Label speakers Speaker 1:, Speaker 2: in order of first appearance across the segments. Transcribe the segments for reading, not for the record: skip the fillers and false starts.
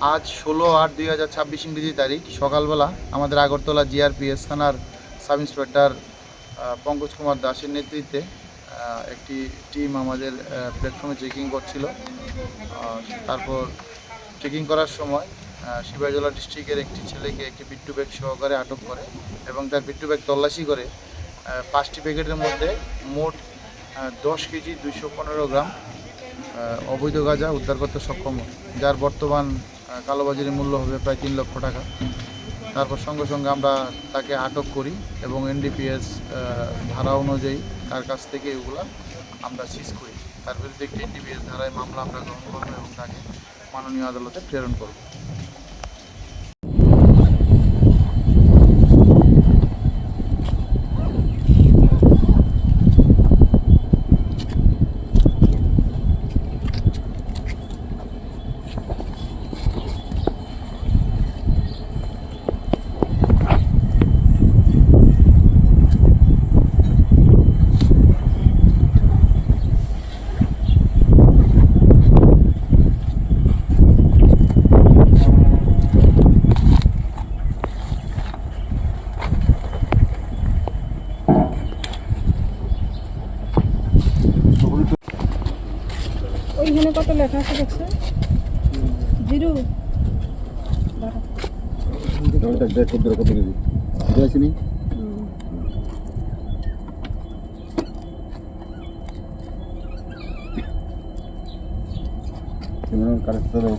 Speaker 1: আজ 16/8/2026 ইংরেজি তারিখ সকালবেলা আমাদের আগরতলা জিআরপিএস থানার সাব ইন্সপেক্টর পঙ্কজ কুমার দাসের নেতৃত্বে একটি টিম আমাদের প্ল্যাটফর্মে চেকিং করছিল। তারপর চেকিং করার সময় সিপাহীজলা ডিস্ট্রিক্টের একটি ছেলেকে একটি পিট্টু ব্যাগ সহকারে আটক করে এবং তার পিট্টু ব্যাগ তল্লাশি করে 5টি প্যাকেটের মধ্যে মোট 10 কেজি 215 গ্রাম অবৈধ গাঁজা উদ্ধার করতে সক্ষম হয়, যার বর্তমান কালোবাজারি মূল্য হবে প্রায় 3 লক্ষ টাকা। তারপর সঙ্গে সঙ্গে আমরা তাকে আটক করি এবং এনডিপিএস ধারা অনুযায়ী তার কাছ থেকে এগুলো আমরা সিজ করি। তার বিরুদ্ধে একটি এনডিপিএস ধারায় মামলা আমরা গ্রহণ করবো এবং তাকে মাননীয় আদালতে প্রেরণ করব।
Speaker 2: ওইখানে কত লেখা আছে দেখছো? জিরো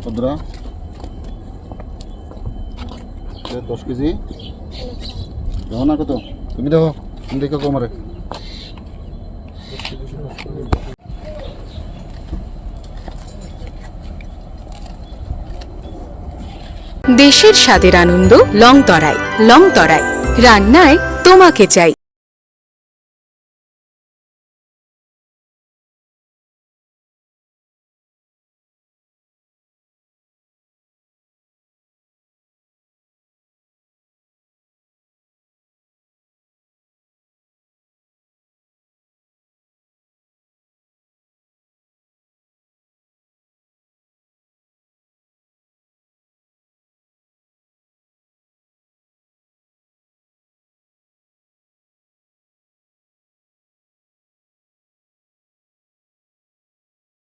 Speaker 1: কদ্রা 10 কেজি দেখো না কত, তুমি দেখো, তুমি দেখো কমারে।
Speaker 3: দেশের স্বাদের আনন্দ লংতরায়। লংতরায় রান্নায় তোমাকে চাই।